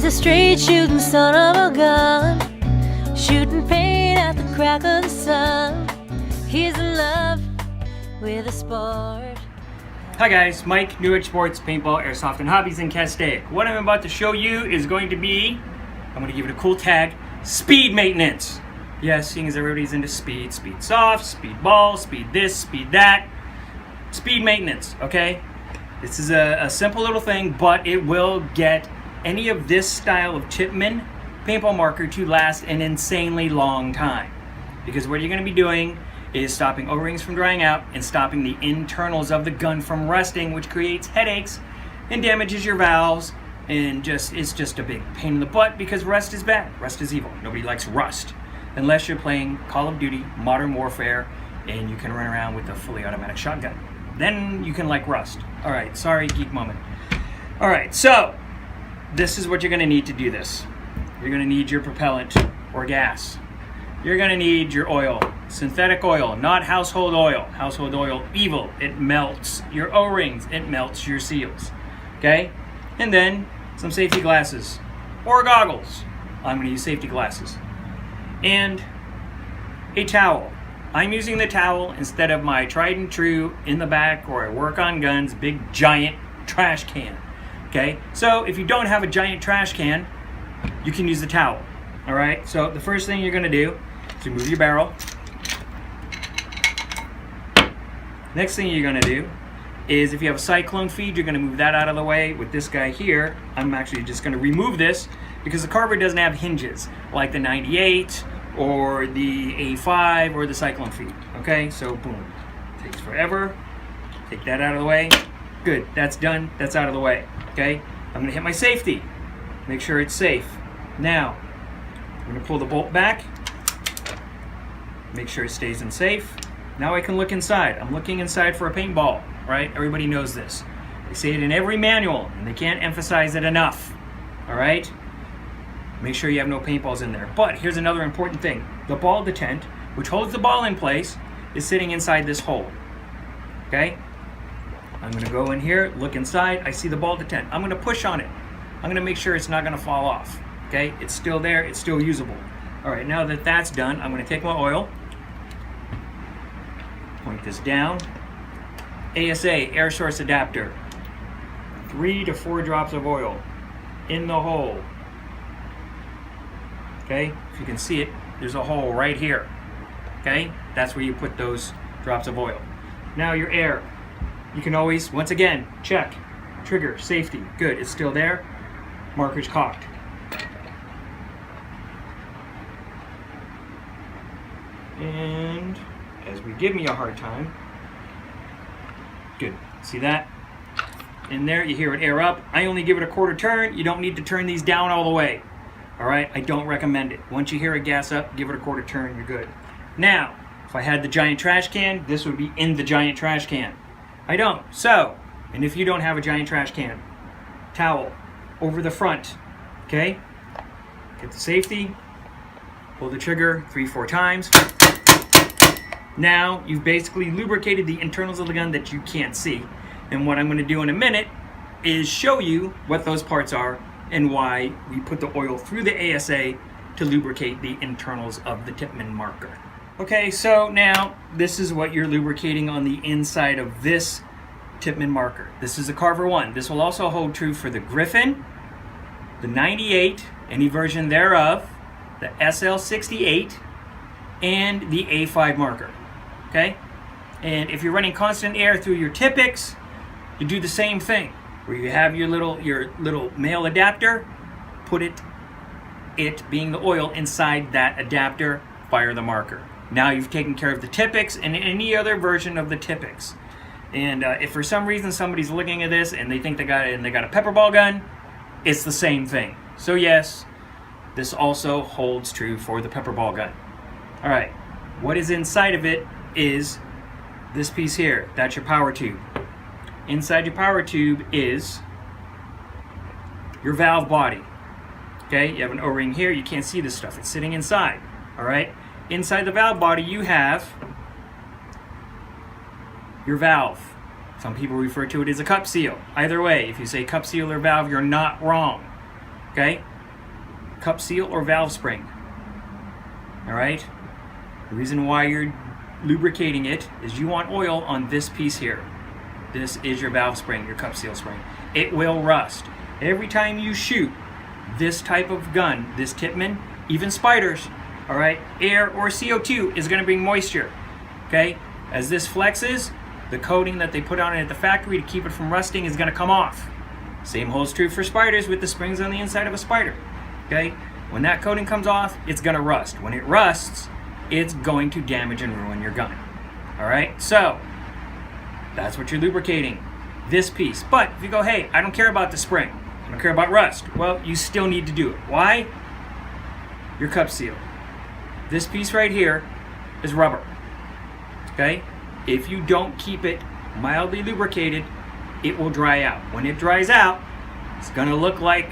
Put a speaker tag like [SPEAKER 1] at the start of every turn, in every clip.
[SPEAKER 1] a straight shooting son of a gun, shooting paint at the crack of the sun. He's in love with a sport.
[SPEAKER 2] Hi guys, Mike, New Age Sports, Paintball, Airsoft, and Hobbies in Castaic. What I'm about to show you is going to be, I'm going to give it a cool tag, speed maintenance. Yes, seeing as everybody's into speed soft, speed ball, speed this, speed that. Speed maintenance, okay? This is a simple little thing, but it will get any of this style of Tippmann paintball marker to last an insanely long time. Because what you're going to be doing is stopping O-rings from drying out and stopping the internals of the gun from rusting, which creates headaches and damages your valves, and it's just a big pain in the butt because rust is bad. Rust is evil. Nobody likes rust unless you're playing Call of Duty, Modern Warfare, and you can run around with a fully automatic shotgun. Then you can like rust. All right, sorry, geek moment. All right, so this is what you're going to need to do this. You're going to need your propellant or gas. You're going to need your oil, synthetic oil, not household oil. Household oil, evil. It melts your O-rings. It melts your seals. Okay? And then some safety glasses or goggles. I'm going to use safety glasses. And a towel. I'm using the towel instead of my tried and true in the back or I work on guns, big giant trash can. Okay? So if you don't have a giant trash can, you can use the towel. All right? So the first thing you're going to do is remove your barrel. Next thing you're going to do is if you have a cyclone feed, you're going to move that out of the way. With this guy here, I'm actually just going to remove this because the carburetor doesn't have hinges like the 98 or the A5 or the cyclone feed. Okay, so boom, takes forever. Take that out of the way. Good, that's done. That's out of the way. Okay, I'm going to hit my safety. Make sure it's safe. Now, I'm going to pull the bolt back. Make sure it stays in safe. Now I can look inside. I'm looking inside for a paintball, right? Everybody knows this. They say it in every manual, and they can't emphasize it enough, all right? Make sure you have no paintballs in there. But here's another important thing. The ball detent, which holds the ball in place, is sitting inside this hole, okay? I'm gonna go in here, look inside. I see the ball detent. I'm gonna push on it. I'm gonna make sure it's not gonna fall off, okay? It's still there, it's still usable. All right, now that that's done, I'm gonna take my oil, point this down. ASA, air source adapter. 3 to 4 drops of oil in the hole. Okay, if you can see it, there's a hole right here. Okay, that's where you put those drops of oil. Now your air. You can always, once again, check. Trigger, safety, good, it's still there. Marker's cocked. And as we give me a hard time, good, see that? In there, you hear it air up. I only give it a quarter turn. You don't need to turn these down all the way. All right, I don't recommend it. Once you hear it gas up, give it a quarter turn, you're good. Now, if I had the giant trash can, this would be in the giant trash can. I don't, so, and if you don't have a giant trash can, towel over the front, okay? Get the safety, pull the trigger 3-4 times. Now, you've basically lubricated the internals of the gun that you can't see. And what I'm gonna do in a minute is show you what those parts are and why we put the oil through the ASA to lubricate the internals of the Tippmann marker. Okay, so now this is what you're lubricating on the inside of this Tippmann marker. This is a Carver 1. This will also hold true for the Griffin, the 98, any version thereof, the SL68, and the A5 marker, okay? And if you're running constant air through your Tippix, you do the same thing. Where you have your little male adapter, put it being the oil inside that adapter, fire the marker. Now you've taken care of the Tippix and any other version of the Tippix. And if for some reason somebody's looking at this and they think they got a pepper ball gun, it's the same thing. So yes, this also holds true for the pepper ball gun. All right, what is inside of it is this piece here. That's your power tube. Inside your power tube is your valve body. Okay, you have an O-ring here. You can't see this stuff. It's sitting inside. All right, inside the valve body you have your valve. Some people refer to it as a cup seal. Either way, if you say cup seal or valve, you're not wrong. Okay, cup seal or valve spring. All right? The reason why you're lubricating it is you want oil on this piece here. This is your valve spring, your cup seal spring. It will rust. Every time you shoot this type of gun, this Tippmann, even spiders, all right, air or CO2 is going to bring moisture, okay? As this flexes, the coating that they put on it at the factory to keep it from rusting is going to come off. Same holds true for spiders with the springs on the inside of a spider, okay? When that coating comes off, it's going to rust. When it rusts, it's going to damage and ruin your gun, all right? So that's what you're lubricating, this piece. But if you go, hey, I don't care about the spring, I don't care about rust, well, you still need to do it. Why? Your cup seal. This piece right here is rubber, okay? If you don't keep it mildly lubricated, it will dry out. When it dries out, it's gonna look like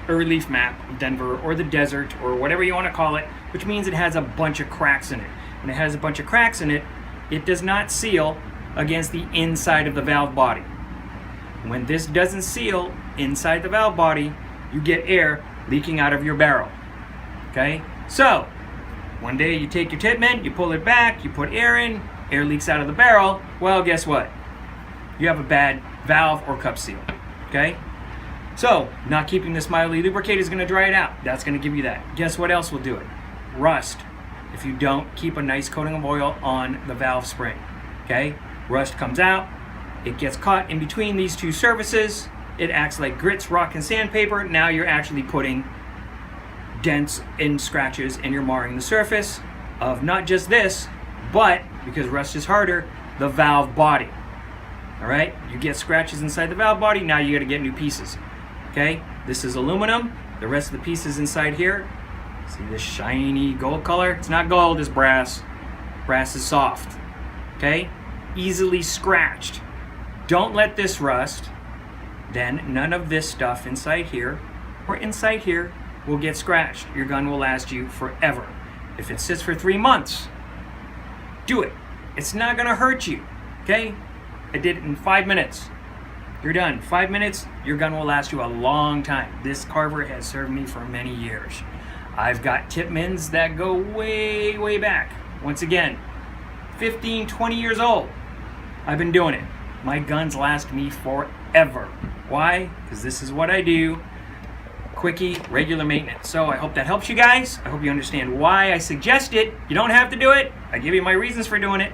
[SPEAKER 2] a relief map of Denver or the desert or whatever you wanna call it, which means it has a bunch of cracks in it. When it has a bunch of cracks in it, it does not seal against the inside of the valve body. When this doesn't seal inside the valve body, you get air leaking out of your barrel, okay? So, one day you take your Tippmann, you pull it back, you put air in, air leaks out of the barrel, well, guess what? You have a bad valve or cup seal, okay? So, not keeping this mildly lubricated is gonna dry it out. That's gonna give you that. Guess what else will do it? Rust, if you don't keep a nice coating of oil on the valve spring, okay? Rust comes out, it gets caught in between these two surfaces, it acts like grits, rock, and sandpaper. Now you're actually putting dents and scratches and you're marring the surface of not just this, but, because rust is harder, the valve body. All right, you get scratches inside the valve body, now you got to get new pieces. Okay, this is aluminum, the rest of the pieces inside here, see this shiny gold color? It's not gold, it's brass. Brass is soft, okay, easily scratched. Don't let this rust, then none of this stuff inside here or inside here will get scratched. Your gun will last you forever. If it sits for 3 months, do it. It's not gonna hurt you, okay? I did it in 5 minutes. You're done. 5 minutes, your gun will last you a long time. This carver has served me for many years. I've got Tippmanns that go way, way back. Once again, 15, 20 years old. I've been doing it. My guns last me forever. Why? Because this is what I do. Quickie, regular maintenance. So I hope that helps you guys. I hope you understand why I suggest it. You don't have to do it. I give you my reasons for doing it.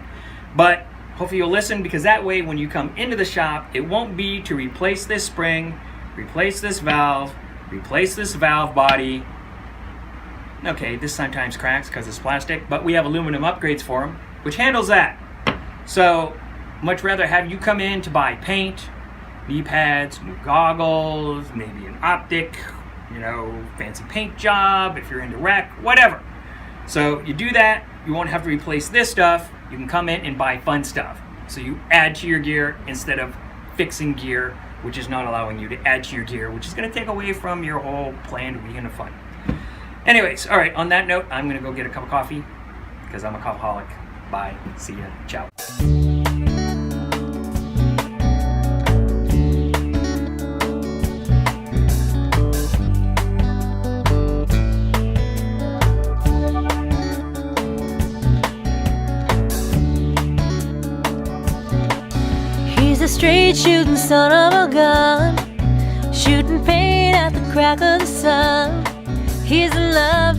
[SPEAKER 2] But hopefully you'll listen, because that way when you come into the shop, it won't be to replace this spring, replace this valve body. Okay, this sometimes cracks because it's plastic, but we have aluminum upgrades for them, which handles that. So much rather have you come in to buy paint, knee pads, new goggles, maybe an optic, you know, fancy paint job, if you're into rec, whatever. So you do that, you won't have to replace this stuff. You can come in and buy fun stuff. So you add to your gear instead of fixing gear, which is not allowing you to add to your gear, which is gonna take away from your whole planned weekend of fun. Anyways, all right, on that note, I'm gonna go get a cup of coffee because I'm a coffeeholic. Bye, see ya, ciao.
[SPEAKER 1] He's a straight shooting son of a gun, shooting paint at the crack of the sun. He's in love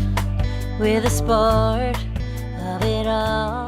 [SPEAKER 1] with the sport of it all.